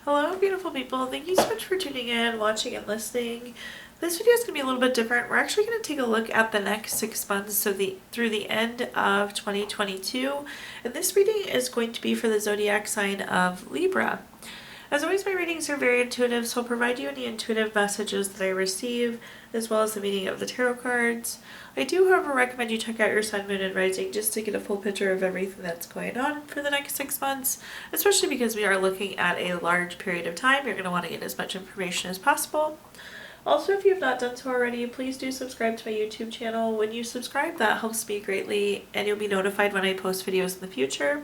Hello, beautiful people. Thank you so much for tuning in, watching, and listening. This video is going to be a little bit different. We're actually going to take a look at the next 6 months, so through the end of 2022. And this reading is going to be for the zodiac sign of Libra. As always, my readings are very intuitive, so I'll provide you any intuitive messages that I receive, as well as the meaning of the tarot cards. I do, however, recommend you check out your sun, moon, and rising just to get a full picture of everything that's going on for the next 6 months, especially because we are looking at a large period of time. You're going to want to get as much information as possible. Also, if you have not done so already, please do subscribe to my YouTube channel. When you subscribe, that helps me greatly, and you'll be notified when I post videos in the future.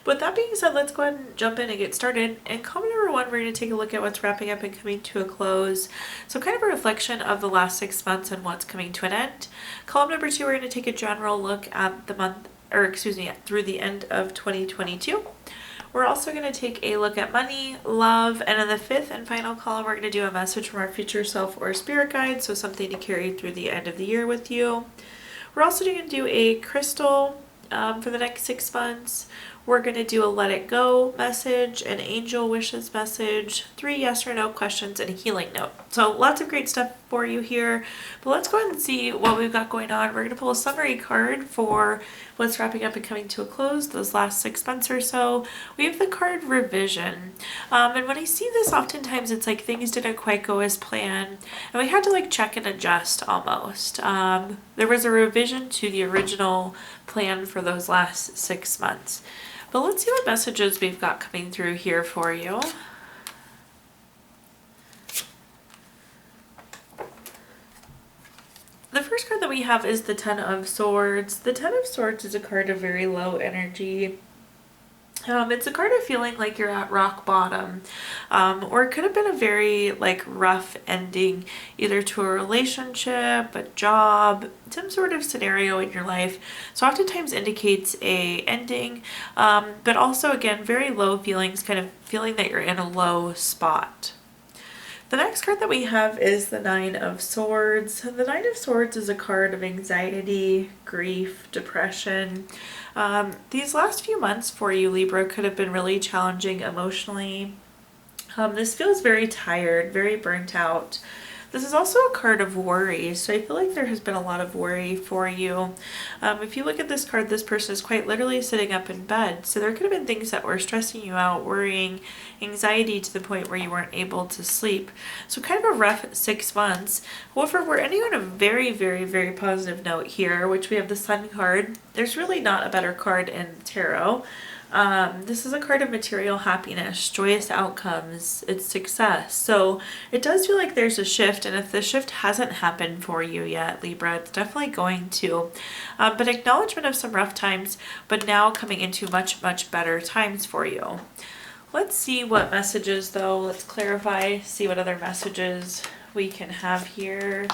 With that being said, let's go ahead and jump in and get started. In column number 1, we're going to take a look at what's wrapping up and coming to a close. So kind of a reflection of the last 6 months and what's coming to an end. Column number 2, we're going to take a general look at the month, through the end of 2022. We're also going to take a look at money, love, and in the 5th and final column, we're going to do a message from our future self or spirit guide, so something to carry through the end of the year with you. We're also going to do a crystal for the next 6 months. We're going to do a let it go message, an angel wishes message, 3 yes or no questions, and a healing note. So lots of great stuff for you here. But let's go ahead and see what we've got going on. We're going to pull a summary card for what's wrapping up and coming to a close those last 6 months or so. We have the card revision. And when I see this, oftentimes it's like things didn't quite go as planned. And we had to like check and adjust almost. There was a revision to the original plan for those last 6 months. But let's see what messages we've got coming through here for you. The first card that we have is the Ten of Swords. The Ten of Swords is a card of very low energy. It's a card of feeling like you're at rock bottom, or it could have been a very like rough ending, either to a relationship, a job, some sort of scenario in your life. So oftentimes indicates a ending, but also again, very low feelings, kind of feeling that you're in a low spot. The next card that we have is the Nine of Swords. The Nine of Swords is a card of anxiety, grief, depression. These last few months for you, Libra, could have been really challenging emotionally. This feels very tired, very burnt out. This is also a card of worry, so I feel like there has been a lot of worry for you. If you look at this card, this person is quite literally sitting up in bed, so there could have been things that were stressing you out, worrying, anxiety to the point where you weren't able to sleep. So kind of a rough 6 months. However, we're ending on a very, very, very positive note here, which we have the Sun card. There's really not a better card in tarot. This is a card of material happiness, joyous outcomes, it's success. So it does feel like there's a shift, and if the shift hasn't happened for you yet, Libra, it's definitely going to. But acknowledgement of some rough times, but now coming into much, much better times for you. Let's see what messages though, let's clarify, see what other messages we can have here.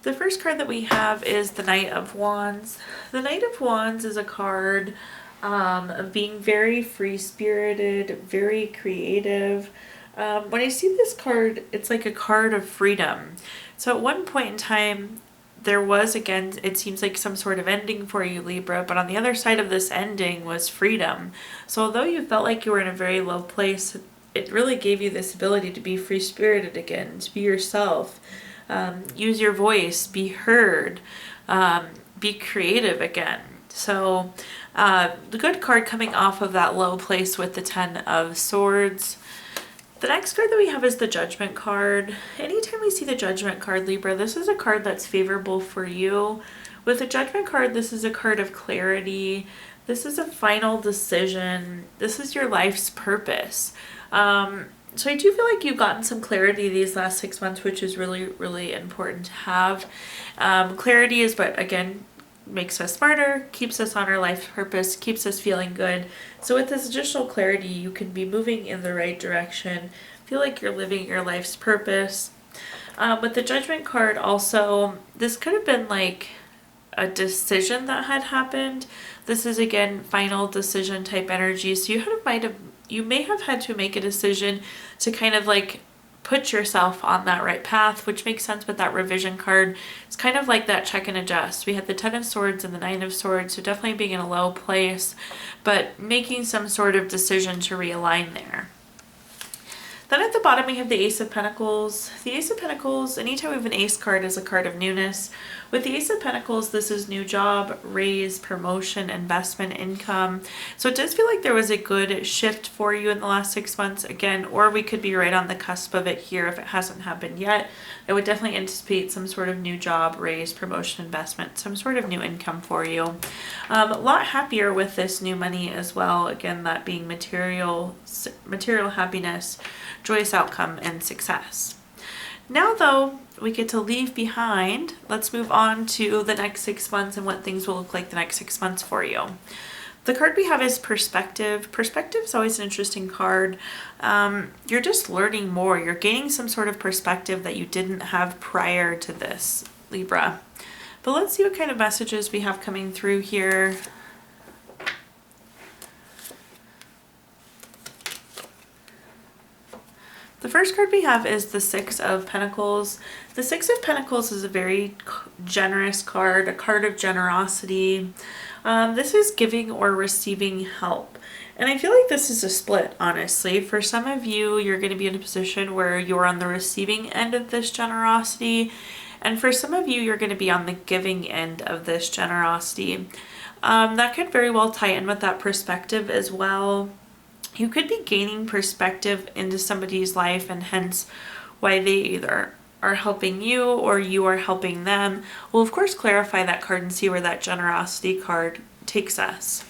The first card that we have is the Knight of Wands. The Knight of Wands is a card of being very free-spirited, very creative. When I see this card, it's like a card of freedom. So at one point in time, there was, again, it seems like some sort of ending for you, Libra, but on the other side of this ending was freedom. So although you felt like you were in a very low place, it really gave you this ability to be free-spirited again, to be yourself. Use your voice, be heard, be creative again. So the good card coming off of that low place with the Ten of Swords. The next card that we have is the Judgment card. Anytime we see the Judgment card, Libra, this is a card that's favorable for you. With the Judgment card, this is a card of clarity. This is a final decision. This is your life's purpose. So I do feel like you've gotten some clarity these last 6 months, which is really, really important to have. Clarity is what, again, makes us smarter, keeps us on our life purpose, keeps us feeling good. So with this additional clarity, you can be moving in the right direction, feel like you're living your life's purpose. With the Judgment card also, this could have been like a decision that had happened. This is, again, final decision type energy. So you may have had to make a decision to kind of like put yourself on that right path, which makes sense with that revision card. It's kind of like that check and adjust. We had the 10 of Swords and the 9 of Swords, so definitely being in a low place, but making some sort of decision to realign there. Then at the bottom we have the Ace of Pentacles. The Ace of Pentacles, anytime we have an ace card, is a card of newness. With the Ace of Pentacles, this is new job, raise, promotion, investment, income. So it does feel like there was a good shift for you in the last 6 months again, or we could be right on the cusp of it here if it hasn't happened yet. I would definitely anticipate some sort of new job, raise, promotion, investment, some sort of new income for you. A lot happier with this new money as well. Again, that being material happiness, joyous outcome, and success. Now though, we get to leave behind. Let's move on to the next 6 months and what things will look like the next 6 months for you. The card we have is Perspective. Perspective is always an interesting card. You're just learning more. You're gaining some sort of perspective that you didn't have prior to this, Libra. But let's see what kind of messages we have coming through here. The first card we have is the Six of Pentacles. The Six of Pentacles is a very generous card, a card of generosity. This is giving or receiving help. And I feel like this is a split, honestly. For some of you, you're going to be in a position where you're on the receiving end of this generosity. And for some of you, you're going to be on the giving end of this generosity. That could very well tie in with that perspective as well. You could be gaining perspective into somebody's life and hence why they either are helping you or you are helping them. We'll of course clarify that card and see where that generosity card takes us.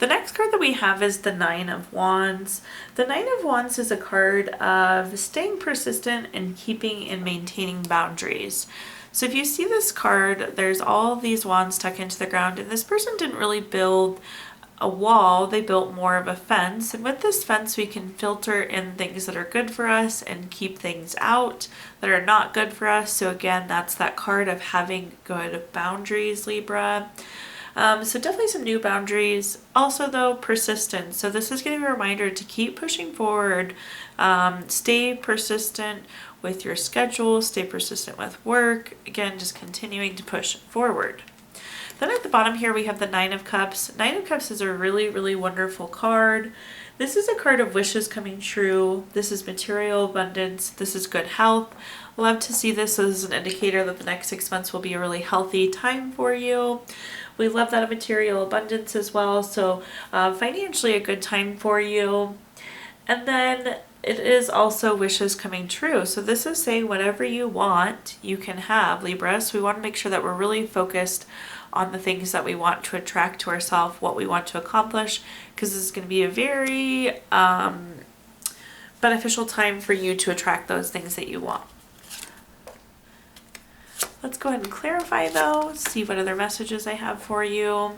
The next card that we have is the Nine of Wands. The Nine of Wands is a card of staying persistent and keeping and maintaining boundaries. So if you see this card, there's all these wands stuck into the ground, and this person didn't really build a wall, they built more of a fence. And with this fence, we can filter in things that are good for us and keep things out that are not good for us. So again, that's that card of having good boundaries, Libra. So definitely some new boundaries. Also though, persistence. So this is going to be a reminder to keep pushing forward. Stay persistent with your schedule, stay persistent with work. Again, just continuing to push forward. Then at the bottom here, we have the Nine of Cups. Nine of Cups is a really, really wonderful card. This is a card of wishes coming true. This is material abundance. This is good health. Love to see this as an indicator that the next 6 months will be a really healthy time for you. We love that of material abundance as well. So financially a good time for you. And then it is also wishes coming true. So this is saying whatever you want, you can have, Libra. So we want to make sure that we're really focused on the things that we want to attract to ourselves, what we want to accomplish, because this is going to be a very beneficial time for you to attract those things that you want. Let's go ahead and clarify though, see what other messages I have for you.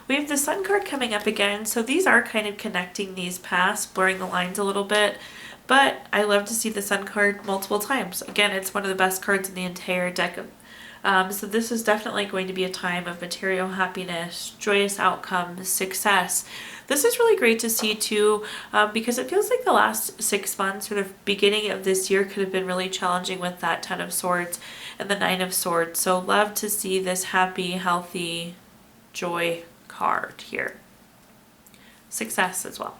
We have the Sun card coming up again. So these are kind of connecting these paths, blurring the lines a little bit, but I love to see the Sun card multiple times. Again, it's one of the best cards in the entire deck of so this is definitely going to be a time of material happiness, joyous outcomes, success. This is really great to see too, because it feels like the last 6 months or the beginning of this year could have been really challenging with that Ten of Swords and the Nine of Swords. So love to see this happy, healthy, joy card here. Success as well.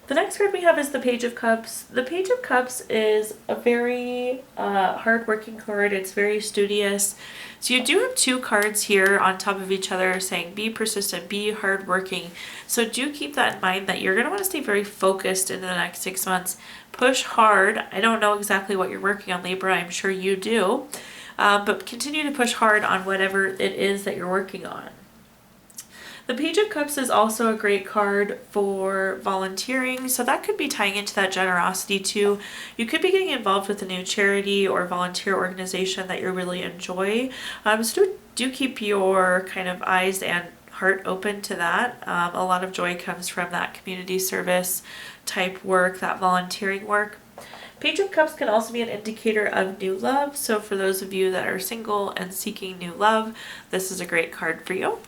The next card we have is the Page of Cups. The Page of Cups is a very hard-working card. It's very studious. So you do have 2 cards here on top of each other saying be persistent, be hardworking. So do keep that in mind that you're going to want to stay very focused in the next 6 months. Push hard. I don't know exactly what you're working on, Libra. I'm sure you do. But continue to push hard on whatever it is that you're working on. The Page of Cups is also a great card for volunteering, so that could be tying into that generosity too. You could be getting involved with a new charity or volunteer organization that you really enjoy. So do keep your kind of eyes and heart open to that. A lot of joy comes from that community service type work, that volunteering work. Page of Cups can also be an indicator of new love, so for those of you that are single and seeking new love, this is a great card for you.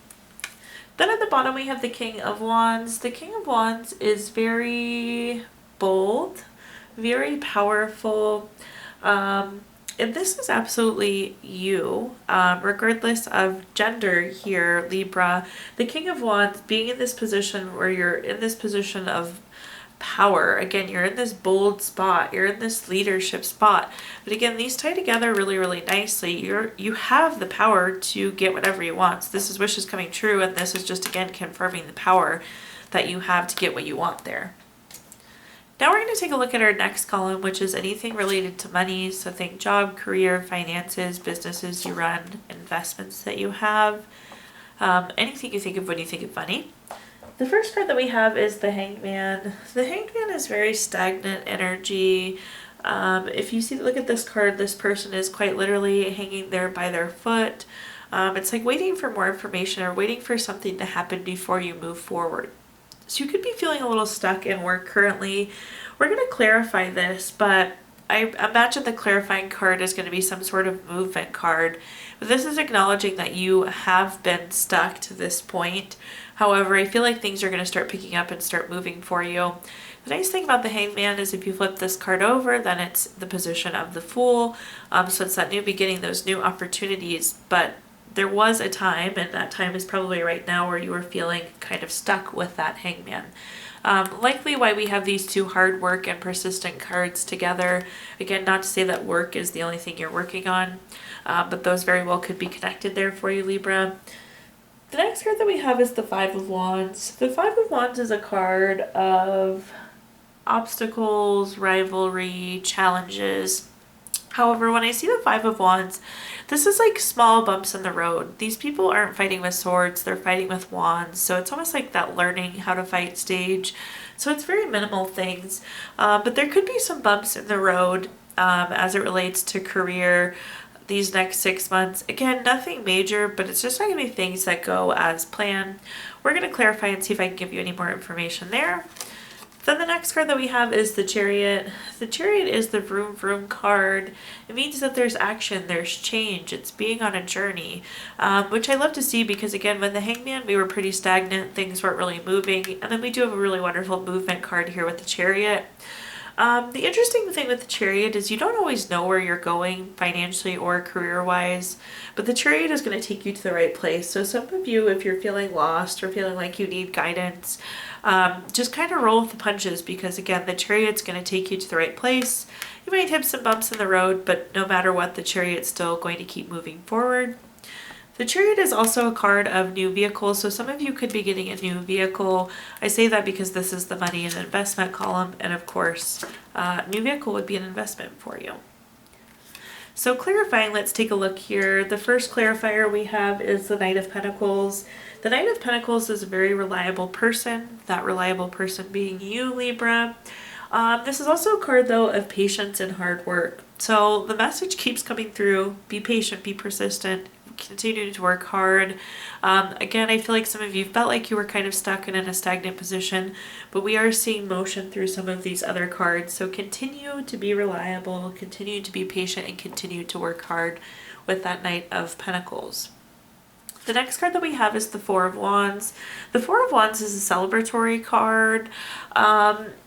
Then at the bottom we have the King of Wands. The King of Wands is very bold, very powerful. And this is absolutely you, regardless of gender here, Libra. The King of Wands being in this position where you're in this position of power. Again, you're in this bold spot, you're in this leadership spot. But again, these tie together really, really nicely. You have the power to get whatever you want. So this is wishes coming true, and this is just again confirming the power that you have to get what you want there. Now we're going to take a look at our next column, which is anything related to money. So think job, career, finances, businesses you run, investments that you have, anything you think of when you think of money. The first card that we have is the Hangman. The Hangman is very stagnant energy. If you look at this card, this person is quite literally hanging there by their foot. It's like waiting for more information or waiting for something to happen before you move forward. So you could be feeling a little stuck in work currently. We're going to clarify this, but I imagine the clarifying card is going to be some sort of movement card. But this is acknowledging that you have been stuck to this point. However, I feel like things are going to start picking up and start moving for you. The nice thing about the Hangman is if you flip this card over, then it's the position of the Fool. So it's that new beginning, those new opportunities. But there was a time, and that time is probably right now, where you were feeling kind of stuck with that Hangman. Likely why we have these two hard work and persistent cards together. Again, not to say that work is the only thing you're working on, but those very well could be connected there for you, Libra. The next card that we have is the Five of Wands. The Five of Wands is a card of obstacles, rivalry, challenges. However, when I see the Five of Wands, this is like small bumps in the road. These people aren't fighting with swords, they're fighting with wands. So it's almost like that learning how to fight stage. So it's very minimal things. But there could be some bumps in the road as it relates to career these next 6 months. Again, nothing major, but it's just not going to be things that go as planned. We're going to clarify and see if I can give you any more information there. Then the next card that we have is the Chariot. The Chariot is the vroom vroom card. It means that there's action, there's change, it's being on a journey, which I love to see because again, when the Hangman, we were pretty stagnant, things weren't really moving, and then we do have a really wonderful movement card here with the Chariot. The interesting thing with the Chariot is you don't always know where you're going financially or career-wise, but the Chariot is going to take you to the right place. So some of you, if you're feeling lost or feeling like you need guidance, just kind of roll with the punches because again, the Chariot's going to take you to the right place. You might have some bumps in the road, but no matter what, the Chariot's still going to keep moving forward. The Chariot is also a card of new vehicles, so some of you could be getting a new vehicle. I say that because this is the money and investment column, and of course, new vehicle would be an investment for you. So clarifying, let's take a look here. The first clarifier we have is the Knight of Pentacles. The Knight of Pentacles is a very reliable person, that reliable person being you, Libra. This is also a card, though, of patience and hard work. So the message keeps coming through. Be patient, be persistent, continue to work hard. Again, I feel like some of you felt like you were kind of stuck and in a stagnant position, but we are seeing motion through some of these other cards. So continue to be reliable, continue to be patient, and continue to work hard with that Knight of Pentacles. The next card that we have is the Four of Wands. The Four of Wands is a celebratory card.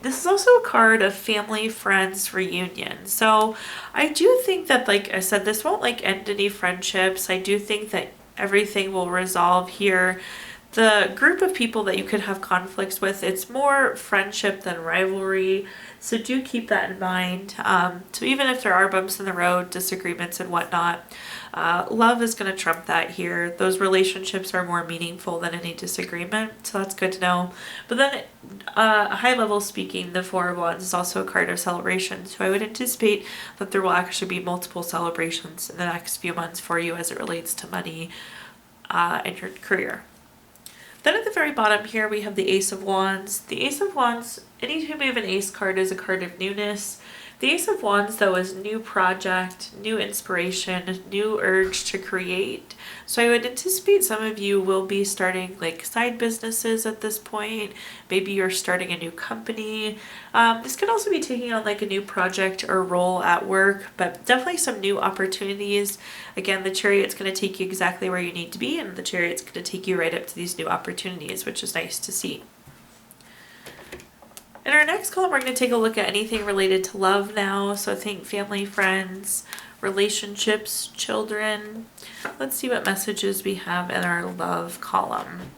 This is also a card of family, friends, reunion. So I do think that, like I said, this won't like end any friendships. I do think that everything will resolve here. The group of people that you could have conflicts with, it's more friendship than rivalry. So do keep that in mind. So even if there are bumps in the road, disagreements and whatnot, love is going to trump that here. Those relationships are more meaningful than any disagreement. So that's good to know. But then high level speaking, the Four of Wands is also a card of celebration. So I would anticipate that there will actually be multiple celebrations in the next few months for you as it relates to money and your career. Then at the very bottom here, we have the Ace of Wands. The Ace of Wands, anytime we have an Ace card, is a card of newness. The Ace of Wands, though, is new project, new inspiration, new urge to create. So I would anticipate some of you will be starting like side businesses at this point. Maybe you're starting a new company. This could also be taking on like a new project or role at work, but definitely some new opportunities. Again, the Chariot's going to take you exactly where you need to be, and the Chariot's going to take you right up to these new opportunities, which is nice to see. In our next column, we're going to take a look at anything related to love now. So think family, friends, relationships, children. Let's see what messages we have in our love column.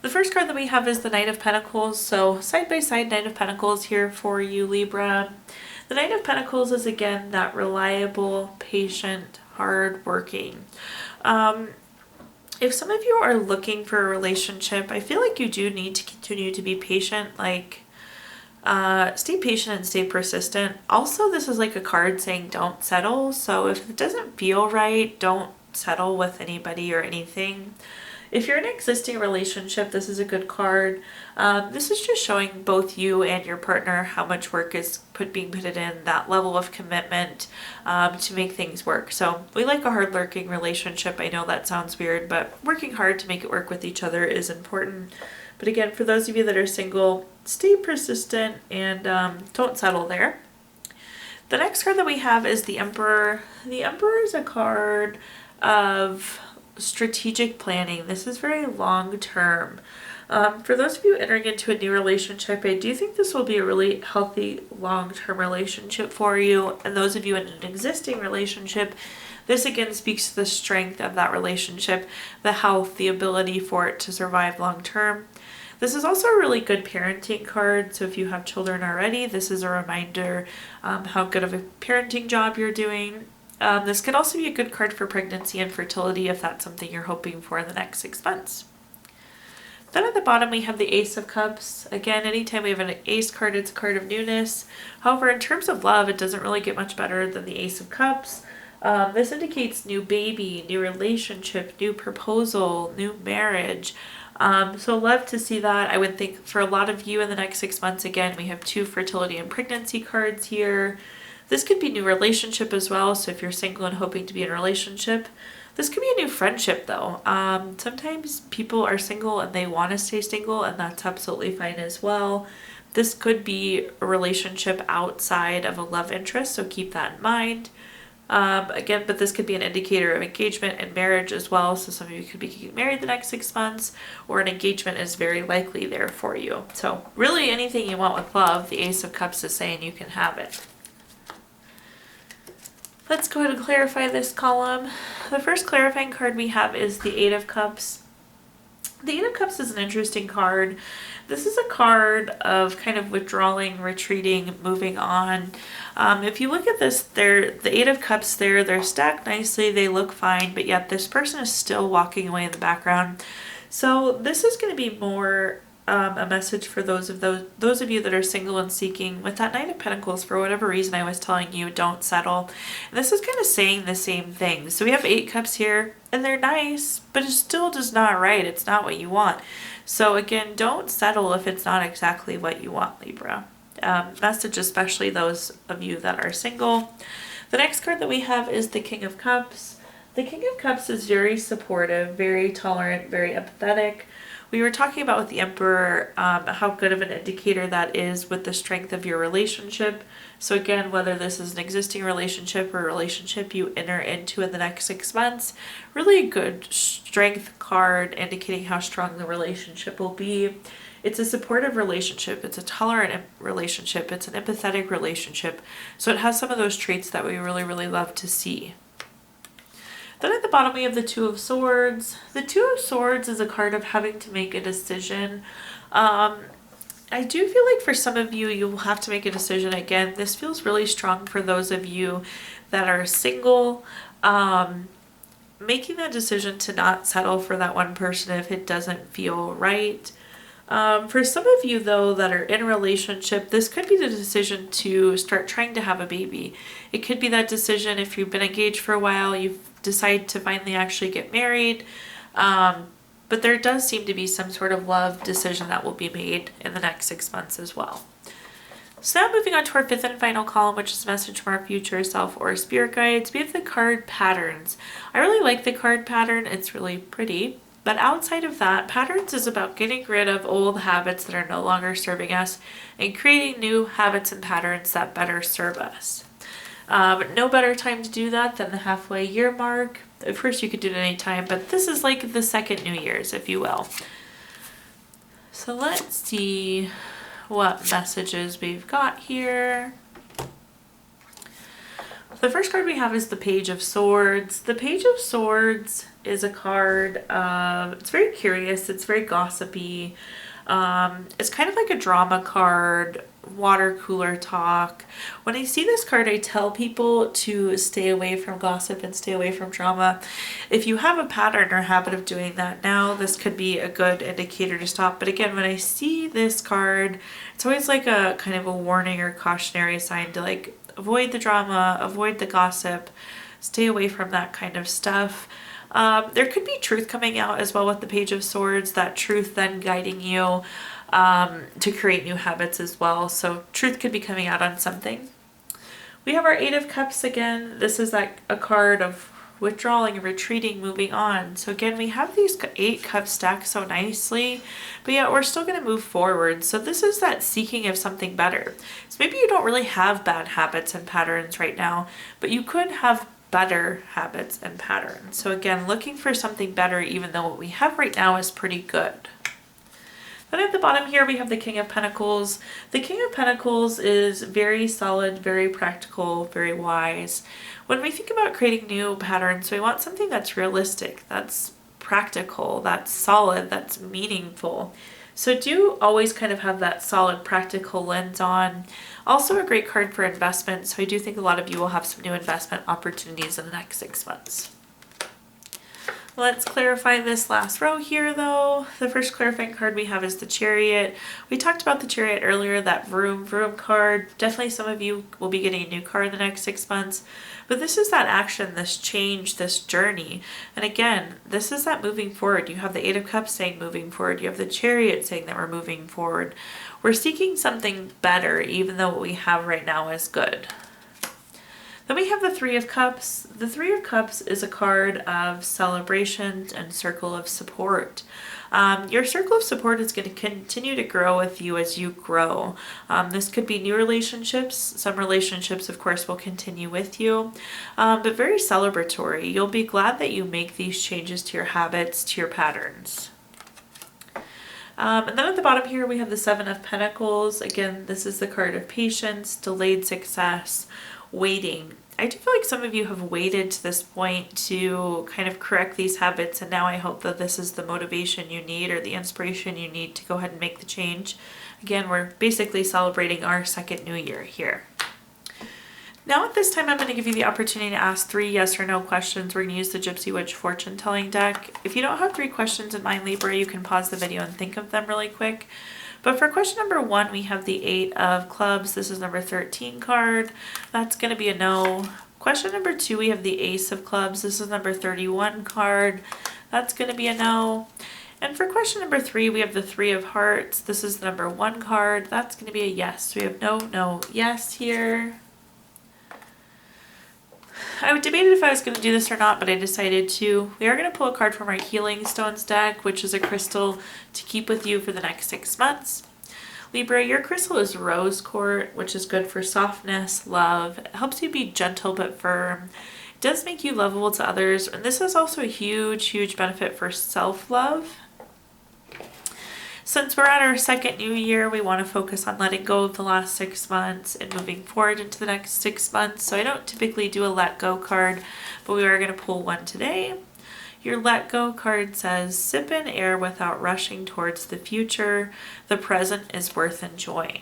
The first card that we have is the Knight of Pentacles. So side by side Knight of Pentacles here for you, Libra. The Knight of Pentacles is again that reliable, patient, hard-working. If some of you are looking for a relationship, I feel like you do need to continue to be patient. Like, stay patient and stay persistent. Also, this is like a card saying don't settle. So if it doesn't feel right, don't settle with anybody or anything. If you're in an existing relationship, this is a good card. This is just showing both you and your partner how much work is being put in, that level of commitment to make things work. So we like a hard-working relationship. I know that sounds weird, but working hard to make it work with each other is important. But again, for those of you that are single, stay persistent and don't settle there. The next card that we have is the Emperor. The Emperor is a card of strategic planning. This is very long term. For those of you entering into a new relationship, I do think this will be a really healthy long-term relationship for you. And those of you in an existing relationship, this again speaks to the strength of that relationship, the health, the ability for it to survive long-term. This is also a really good parenting card. So if you have children already, this is a reminder how good of a parenting job you're doing. This could also be a good card for pregnancy and fertility if that's something you're hoping for in the next 6 months. Then at the bottom we have the Ace of Cups. Again, anytime we have an Ace card, it's a card of newness. However, in terms of love, it doesn't really get much better than the Ace of Cups. This indicates new baby, new relationship, new proposal, new marriage. So love to see that. I would think for a lot of you in the next 6 months, again, we have 2 fertility and pregnancy cards here. This could be a new relationship as well. So if you're single and hoping to be in a relationship, this could be a new friendship though. Sometimes people are single and they want to stay single, and that's absolutely fine as well. This could be a relationship outside of a love interest, so keep that in mind. Again, but this could be an indicator of engagement and marriage as well. So some of you could be getting married the next 6 months, or an engagement is very likely there for you. So really anything you want with love, the Ace of Cups is saying you can have it. Let's go ahead and clarify this column. The first clarifying card we have is the Eight of Cups. The Eight of Cups is an interesting card. This is a card of kind of withdrawing, retreating, moving on. If you look at this, the Eight of Cups they're stacked nicely, they look fine, but yet this person is still walking away in the background. So this is going to be more a message for those of you that are single and seeking. With that Knight of Pentacles, for whatever reason I was telling you don't settle, and this is kind of saying the same thing. So we have 8 cups here and they're nice, but it still does not right. It's not what you want. So again, don't settle if it's not exactly what you want, Libra. Message especially those of you that are single. The next card that we have is the King of Cups. The King of Cups is very supportive, very tolerant, very empathetic. We were talking about with the Emperor how good of an indicator that is with the strength of your relationship. So again, whether this is an existing relationship or a relationship you enter into in the next 6 months, really a good strength card indicating how strong the relationship will be. It's a supportive relationship, it's a tolerant relationship, it's an empathetic relationship. So it has some of those traits that we really, really love to see. Then at the bottom we have the Two of Swords. The Two of Swords is a card of having to make a decision. I do feel like for some of you, you will have to make a decision. Again, this feels really strong for those of you that are single. Making that decision to not settle for that one person if it doesn't feel right. For some of you though that are in a relationship, this could be the decision to start trying to have a baby. It could be that decision if you've been engaged for a while, you decide to finally actually get married. But there does seem to be some sort of love decision that will be made in the next 6 months as well. So now moving on to our 5th and final column, which is a message from our future self or spirit guides. We have the card patterns. I really like the card pattern. It's really pretty. But outside of that, patterns is about getting rid of old habits that are no longer serving us and creating new habits and patterns that better serve us. No better time to do that than the halfway year mark. Of course, you could do it any time, but this is like the second New Year's, if you will. So let's see what messages we've got here. The first card we have is the Page of Swords. The Page of Swords is a card of, it's very curious, it's very gossipy. It's kind of like a drama card, water cooler talk. When I see this card, I tell people to stay away from gossip and stay away from drama. If you have a pattern or habit of doing that now, this could be a good indicator to stop. But again, when I see this card, it's always like a kind of a warning or cautionary sign to like avoid the drama, avoid the gossip, stay away from that kind of stuff. There could be truth coming out as well with the Page of Swords, that truth then guiding you to create new habits as well. So truth could be coming out on something. We have our Eight of Cups again. This is like a card of withdrawing, retreating, moving on. So again, we have these 8 cups stacked so nicely, but yet we're still going to move forward. So this is that seeking of something better. So maybe you don't really have bad habits and patterns right now, but you could have better habits and patterns. So again, looking for something better, even though what we have right now is pretty good. Then at the bottom here, we have the King of Pentacles. The King of Pentacles is very solid, very practical, very wise. When we think about creating new patterns, we want something that's realistic, that's practical, that's solid, that's meaningful. So do always kind of have that solid practical lens on. Also a great card for investment. So I do think a lot of you will have some new investment opportunities in the next 6 months. Let's clarify this last row here though. The first clarifying card we have is the Chariot. We talked about the Chariot earlier, that vroom vroom card. Definitely some of you will be getting a new card in the next 6 months. But this is that action, this change, this journey. And again, this is that moving forward. You have the Eight of Cups saying moving forward. You have the Chariot saying that we're moving forward. We're seeking something better, even though what we have right now is good. Then we have the Three of Cups. The Three of Cups is a card of celebrations and circle of support. Your circle of support is going to continue to grow with you as you grow. This could be new relationships. Some relationships, of course, will continue with you, but very celebratory. You'll be glad that you make these changes to your habits, to your patterns. And then at the bottom here, we have the Seven of Pentacles. Again, this is the card of patience, delayed success, waiting. I do feel like some of you have waited to this point to kind of correct these habits, and now I hope that this is the motivation you need or the inspiration you need to go ahead and make the change. Again, we're basically celebrating our second new year here. Now at this time, I'm going to give you the opportunity to ask 3 yes or no questions. We're going to use the Gypsy Witch fortune telling deck. If you don't have 3 questions in mind, Libra, you can pause the video and think of them really quick. But for question number 1, we have the 8 of Clubs. This is number 13 card. That's going to be a no. Question number 2, we have the Ace of Clubs. This is number 31 card. That's going to be a no. And for question number 3, we have the 3 of Hearts. This is the number 1 card. That's going to be a yes. So we have no, no, yes here. I debated if I was going to do this or not, but I decided to. We are going to pull a card from our Healing Stones deck, which is a crystal to keep with you for the next 6 months. Libra, your crystal is Rose Quartz, which is good for softness, love. It helps you be gentle but firm. It does make you lovable to others, and this is also a huge, huge benefit for self-love. Since we're at our second new year, we want to focus on letting go of the last 6 months and moving forward into the next 6 months. So I don't typically do a let go card, but we are going to pull one today. Your let go card says, sip in air without rushing towards the future. The present is worth enjoying.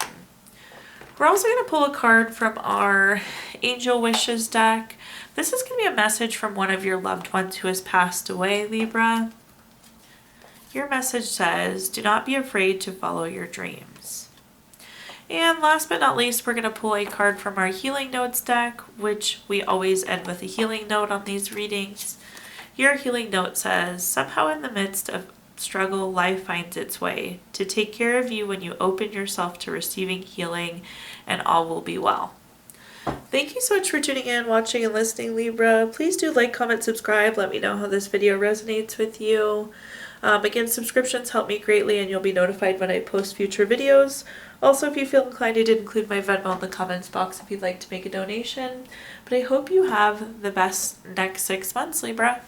We're also going to pull a card from our Angel Wishes deck. This is going to be a message from one of your loved ones who has passed away, Libra. Your message says, do not be afraid to follow your dreams. And last but not least, we're going to pull a card from our Healing Notes deck, which we always end with a healing note on these readings. Your healing note says, somehow in the midst of struggle, life finds its way to take care of you when you open yourself to receiving healing, and all will be well. Thank you so much for tuning in, watching, and listening, Libra. Please do like, comment, subscribe. Let me know how this video resonates with you. Again, subscriptions help me greatly, and you'll be notified when I post future videos. Also, if you feel inclined, I did include my Venmo in the comments box if you'd like to make a donation. But I hope you have the best next 6 months, Libra.